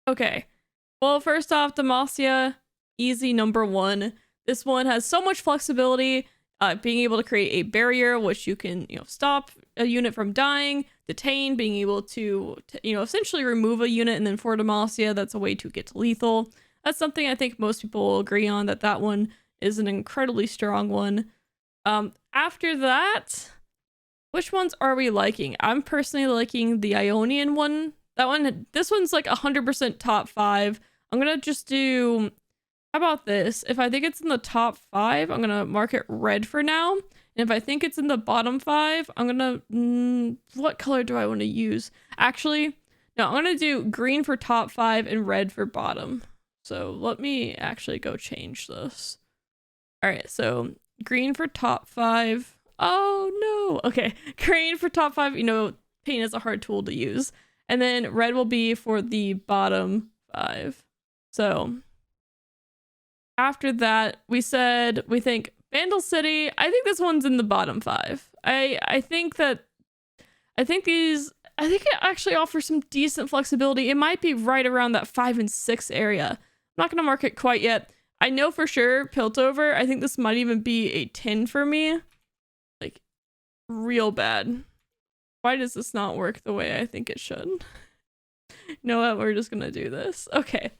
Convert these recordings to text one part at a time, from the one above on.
Okay. Well, first off, Demacia, easy number one. This one has so much flexibility, being able to create a barrier, which you can, stop a unit from dying, detain, being able to, essentially remove a unit, and then for Demacia, that's a way to get to lethal. That's something I think most people will agree on, that one is an incredibly strong one. After that, which ones are we liking? I'm personally liking the Ionian one. This one's like 100% top 5. I'm gonna just do, how about this? If I think it's in the top 5, I'm gonna mark it red for now. And if I think it's in the bottom 5, I'm gonna, what color do I want to use? Actually, no, I'm gonna do green for top 5 and red for bottom. So let me actually go change this. All right, so green for top 5. Oh no. Okay, green for top 5. Paint is a hard tool to use. And then red will be for the bottom 5. So after that, we said we think Bandle City. I think this one's in the bottom 5. I think it actually offers some decent flexibility. It might be right around that 5 and 6 area. I'm not gonna mark it quite yet. I know for sure Piltover, I think this might even be a 10 for me. Like, real bad. Why does this not work the way I think it should? You know what? We're just gonna do this. Okay.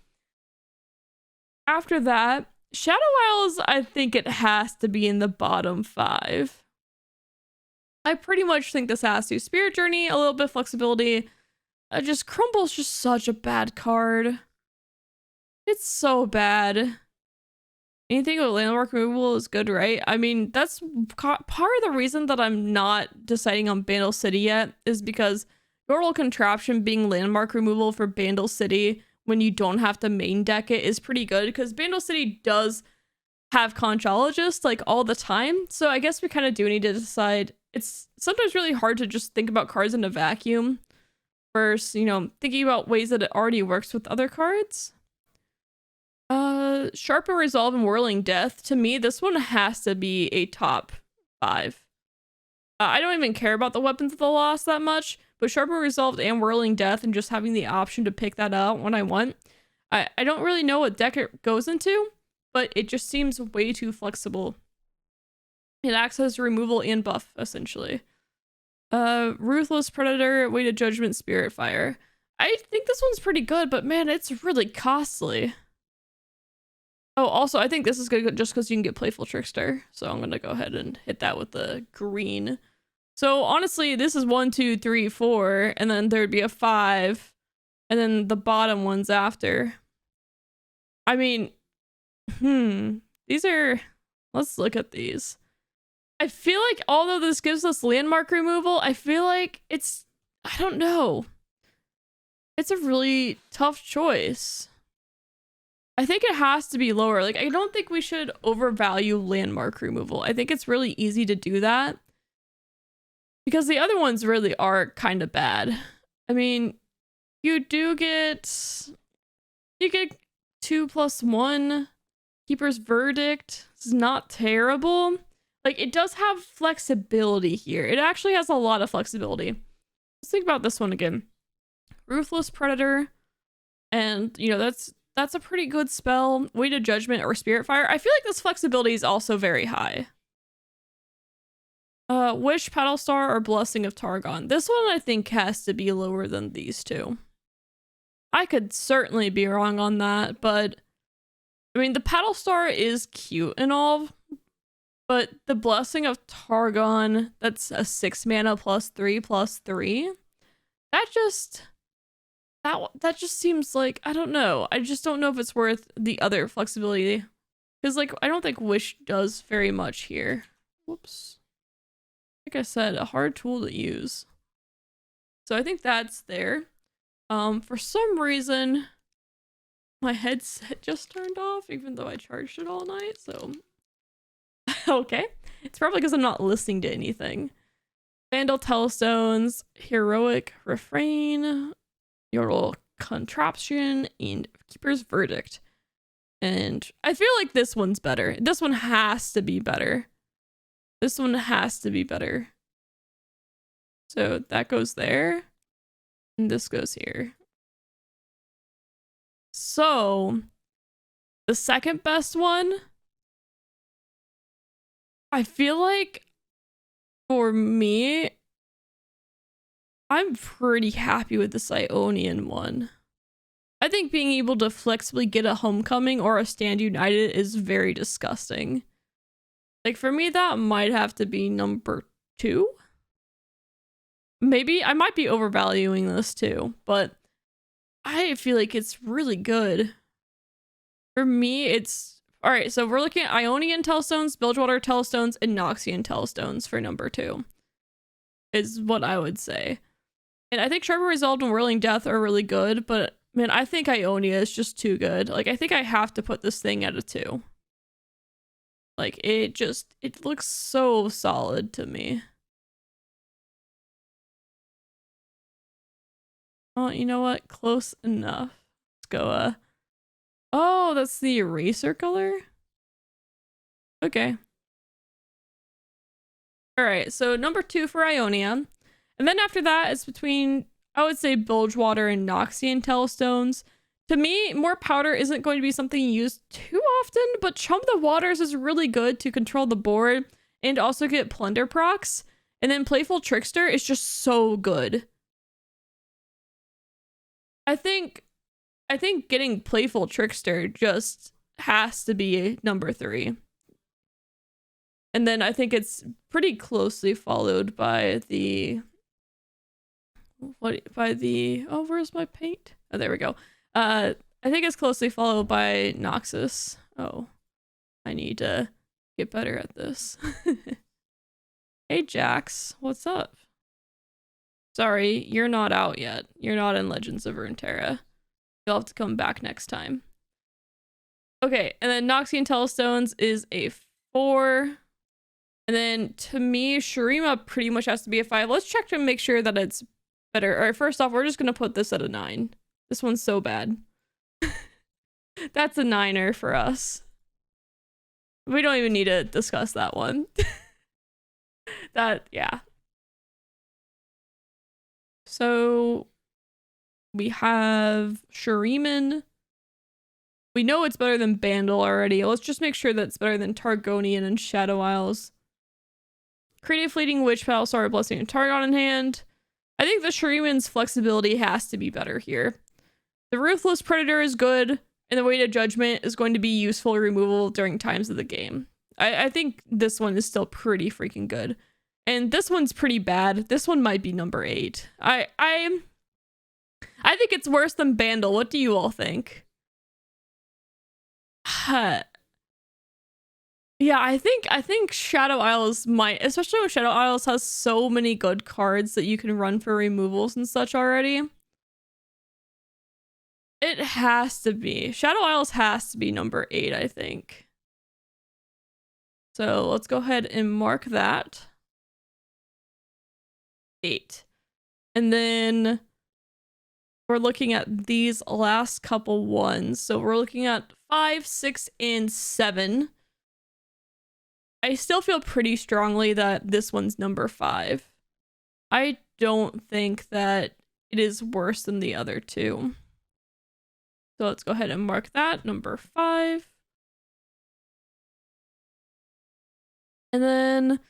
After that, Shadow Isles, I think it has to be in the bottom 5. I pretty much think this has to. Spirit Journey, a little bit of flexibility. Just Crumble's just such a bad card. It's so bad. Anything with landmark removal is good, right? I mean, that's part of the reason that I'm not deciding on Bandle City yet, is because Yordle Contraption being landmark removal for Bandle City when you don't have to main deck it is pretty good, because Bandle City does have Conchologist like all the time. So I guess we kind of do need to decide. It's sometimes really hard to just think about cards in a vacuum versus, thinking about ways that it already works with other cards. Sharpen Resolve and Whirling Death. To me, this one has to be a top 5. I don't even care about the Weapons of the Lost that much, but Sharpen Resolve and Whirling Death, and just having the option to pick that out when I want. I don't really know what deck it goes into, but it just seems way too flexible. It acts as removal and buff, essentially. Ruthless Predator, Weighted Judgment, Spirit Fire. I think this one's pretty good, but man, it's really costly. Oh, also, I think this is good just because you can get Playful Trickster. So I'm going to go ahead and hit that with the green. So honestly, this is 1, 2, 3, 4. And then there'd be a 5. And then the bottom one's after. I mean, these are... Let's look at these. I feel like although this gives us landmark removal, I feel like it's... I don't know. It's a really tough choice. I think it has to be lower. Like, I don't think we should overvalue landmark removal. I think it's really easy to do that, because the other ones really are kind of bad. I mean, you get 2+1 Keeper's Verdict. It's not terrible. Like, it does have flexibility here. It actually has a lot of flexibility. Let's think about this one again. Ruthless Predator, and that's a pretty good spell. Weighted Judgment or Spirit Fire. I feel like this flexibility is also very high. Wish, Paddle Star, or Blessing of Targon. This one I think has to be lower than these two. I could certainly be wrong on that, but I mean, the Paddle Star is cute and all, but the Blessing of Targon, that's a 6 mana +3/+3. That just seems like, I don't know. I just don't know if it's worth the other flexibility. Because, like, I don't think Wish does very much here. Whoops. Like I said, a hard tool to use. So I think that's there. For some reason, my headset just turned off, even though I charged it all night, so... Okay. It's probably because I'm not listening to anything. Bandle Tellstones, Heroic Refrain, Yordle Contraption, and Keeper's Verdict. And I feel like this one's better. This one has to be better. This one has to be better. So that goes there. And this goes here. So the second best one, I feel like for me, I'm pretty happy with this Ionian one. I think being able to flexibly get a Homecoming or a Stand United is very disgusting. Like, for me, that might have to be number 2. Maybe I might be overvaluing this too, but I feel like it's really good. For me, it's... Alright, so we're looking at Ionian Tellstones, Bilgewater Tellstones, and Noxian Tellstones for number 2. Is what I would say. And I think Sharper Resolved and Whirling Death are really good, but man, I think Ionia is just too good. Like, I think I have to put this thing at a 2. Like, it looks so solid to me. Oh, you know what? Close enough. Let's go, oh, that's the eraser color? Okay. Alright, so number 2 for Ionia. And then after that, it's between, I would say, Bilgewater and Noxian Tellstones. To me, more powder isn't going to be something used too often, but Chum the Waters is really good to control the board and also get plunder procs. And then Playful Trickster is just so good. I think getting Playful Trickster just has to be number 3. And then I think it's pretty closely followed by the... oh, where's my paint? Oh, there we go. I think it's closely followed by Noxus. Oh, I need to get better at this. Hey, Jax, what's up? Sorry, you're not out yet. You're not in Legends of Runeterra. You'll have to come back next time. Okay, and then Noxian Tellstones is a 4. And then, to me, Shurima pretty much has to be a 5. Let's check to make sure that it's better. All right, first off, we're just going to put this at a 9. This one's so bad. That's a 9er for us. We don't even need to discuss that one. Yeah. So, we have Shuriman. We know it's better than Bandle already. Let's just make sure that it's better than Targonian and Shadow Isles. Creative Fleeting Witch, Battlestar, Blessing, and Targon in hand. I think the Shuriman's flexibility has to be better here. The Ruthless Predator is good, and the Weight of Judgment is going to be useful removal during times of the game. I think this one is still pretty freaking good. And this one's pretty bad. This one might be number 8. I think it's worse than Bandle. What do you all think? Yeah, I think Shadow Isles might, especially when Shadow Isles has so many good cards that you can run for removals and such already. It has to be. Shadow Isles has to be number 8, I think. So let's go ahead and mark that. 8. And then we're looking at these last couple ones. So we're looking at 5, 6, and 7. I still feel pretty strongly that this one's number 5. I don't think that it is worse than the other 2. So let's go ahead and mark that, number 5. And then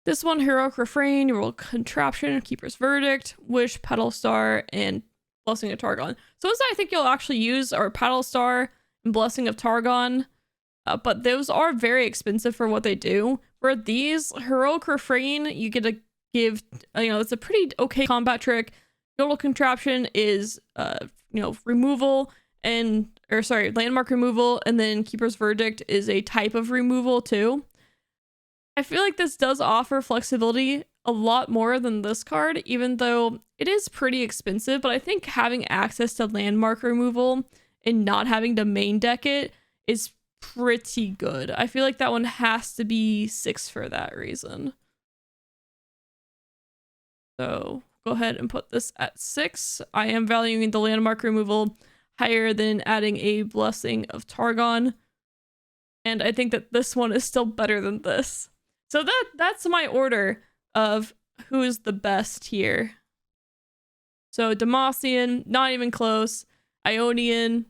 this one, Heroic Refrain, World Contraption, Keeper's Verdict, Wish, Petal Star, and Blessing of Targon. So those I think you'll actually use are Petal Star and Blessing of Targon. But those are very expensive for what they do. For these, Heroic Refrain, you get to give, it's a pretty okay combat trick. World Contraption is, removal landmark removal, and then Keeper's Verdict is a type of removal too. I feel like this does offer flexibility a lot more than this card, even though it is pretty expensive, but I think having access to landmark removal and not having to main deck it is pretty good. I feel like that one has to be 6 for that reason. So go ahead and put this at 6. I am valuing the landmark removal higher than adding a Blessing of Targon. And I think that this one is still better than this. So that's my order of who's the best here. So Demacian, not even close. Ionian,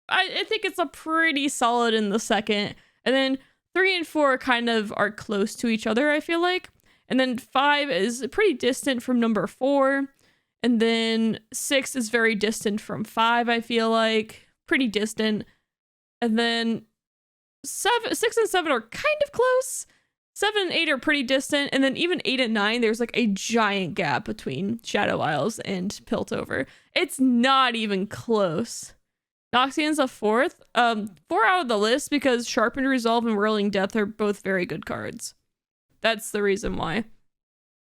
I think it's a pretty solid in the second. And then 3 and 4 kind of are close to each other, I feel like. And then 5 is pretty distant from number 4. And then 6 is very distant from 5, I feel like. Pretty distant. And then 6 and 7 are kind of close. 7 and 8 are pretty distant. And then even 8 and 9, there's like a giant gap between Shadow Isles and Piltover. It's not even close. Noxian's a 4th. 4 out of the list because Sharpened Resolve and Whirling Death are both very good cards. That's the reason why.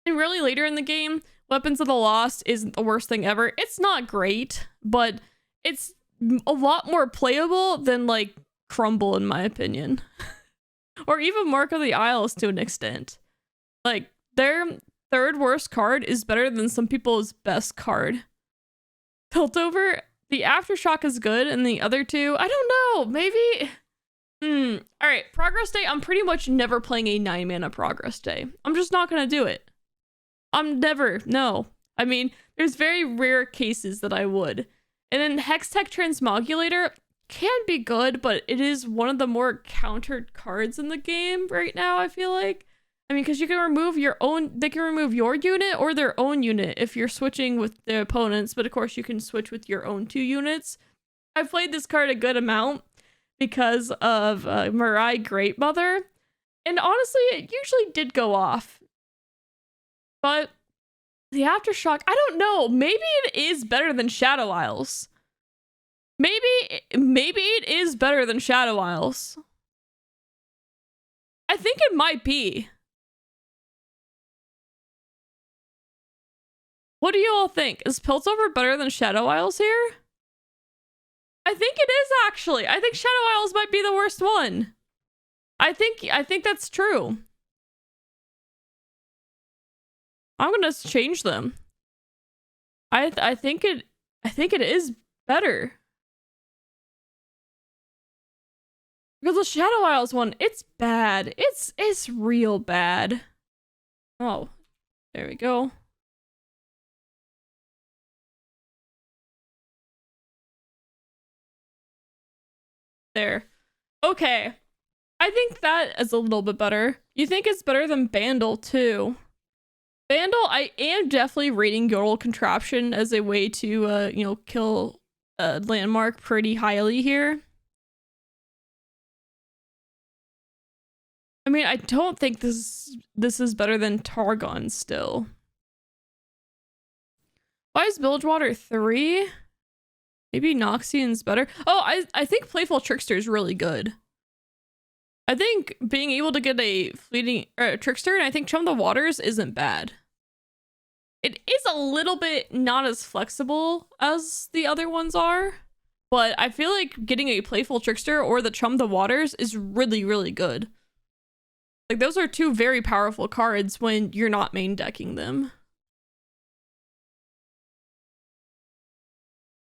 And really later in the game, Weapons of the Lost isn't the worst thing ever. It's not great, but it's a lot more playable than like Crumble in my opinion. Or even Mark of the Isles to an extent. Like their 3rd worst card is better than some people's best card. Piltover, the Aftershock is good, and the other 2, I don't know, maybe... Alright, Progress Day, I'm pretty much never playing a 9-mana Progress Day. I'm just not gonna do it. No. I mean, there's very rare cases that I would. And then Hextech Transmogulator can be good, but it is one of the more countered cards in the game right now, I feel like. I mean, because you can remove they can remove your unit or their own unit if you're switching with the opponents, but of course you can switch with your own 2 units. I've played this card a good amount because of Mirai Greatmother, and honestly, it usually did go off. But the Aftershock, I don't know, maybe it is better than Shadow Isles. Maybe it is better than Shadow Isles. I think it might be. What do you all think? Is Piltover better than Shadow Isles here? I think it is actually. I think Shadow Isles might be the worst one. I think that's true. I'm gonna change them. I think it is better. Because the Shadow Isles one, it's bad. It's real bad. Oh, there we go. There. Okay. I think that is a little bit better. You think it's better than Bandle too. Bandle, I am definitely rating Yordle Contraption as a way to, kill a landmark pretty highly here. I mean, I don't think this is better than Targon still. Why is Bilgewater 3? Maybe Noxian's better. Oh, I think Playful Trickster is really good. I think being able to get a fleeting Trickster, and I think Chum the Waters isn't bad. It is a little bit not as flexible as the other ones are, but I feel like getting a Playful Trickster or the Chum the Waters is really, really good. Like, those are 2 very powerful cards when you're not main decking them.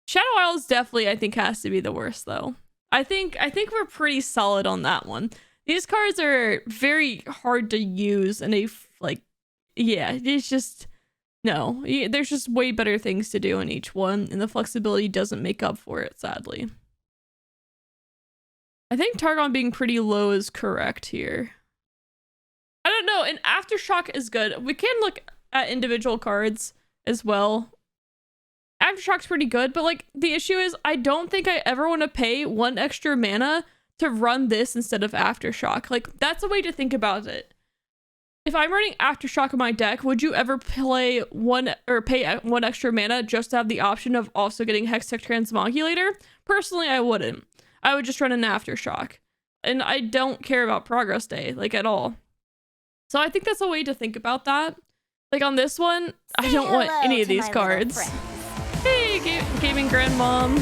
Shadow Isles definitely, I think, has to be the worst, though. I think we're pretty solid on that one. These cards are very hard to use, and it's just... No, there's just way better things to do in each one, and the flexibility doesn't make up for it, sadly. I think Targon being pretty low is correct here. I don't know, and Aftershock is good. We can look at individual cards as well. Aftershock's pretty good, but like the issue is I don't think I ever want to pay 1 extra mana to run this instead of Aftershock. Like, that's a way to think about it. If I'm running Aftershock in my deck, would you ever play pay 1 extra mana just to have the option of also getting Hextech Transmogulator? Personally, I wouldn't. I would just run an Aftershock. And I don't care about Progress Day, like, at all. So I think that's a way to think about that. Like, on this one, I don't want any of these cards. Hey, Gaming Grandmom.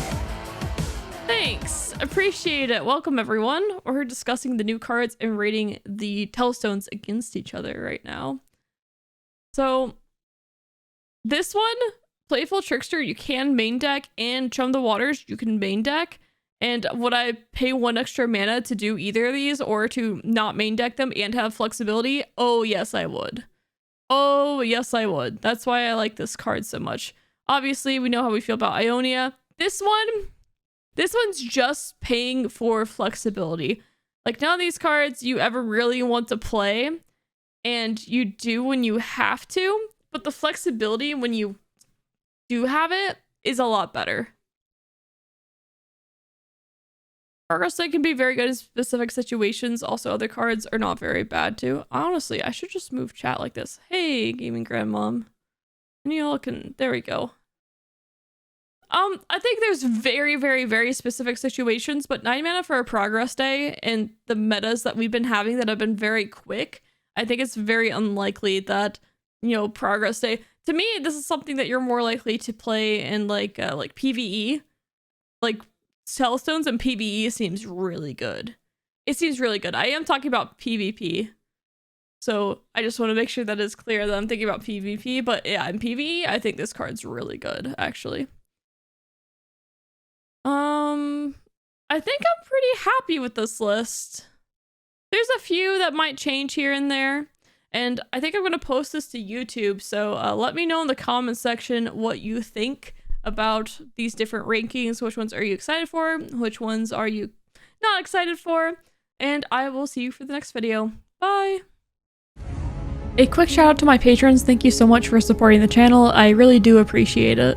Thanks. Appreciate it. Welcome, everyone. We're discussing the new cards and rating the Tellstones against each other right now. So, this one, Playful Trickster, you can main deck, and Chum the Waters, you can main deck. And would I pay 1 extra mana to do either of these or to not main deck them and have flexibility? Oh, yes, I would. Oh, yes, I would. That's why I like this card so much. Obviously, we know how we feel about Ionia. This one, This one's just paying for flexibility. Like, none of these cards you ever really want to play, and you do when you have to, but the flexibility when you do have it is a lot better. Progress Day can be very good in specific situations. Also, other cards are not very bad too. Honestly, I should just move chat like this. Hey, gaming grandmom. And you all can, there we go. I think there's very, very, very specific situations, but 9 mana for a Progress Day and the metas that we've been having that have been very quick, I think it's very unlikely that, you know, Progress Day, to me, this is something that you're more likely to play in like PvE. Like, Tellstones and PvE seems really good. It seems really good. I am talking about PvP. So I just want to make sure that it's clear that I'm thinking about PvP, but yeah, in PvE, I think this card's really good, actually. I think I'm pretty happy with this list. There's a few that might change here and there, and I think I'm going to post this to YouTube, so let me know in the comment section what you think about these different rankings. Which ones are you excited for? Which ones are you not excited for? And I will see you for the next video. Bye! A quick shout out to my patrons. Thank you so much for supporting the channel. I really do appreciate it.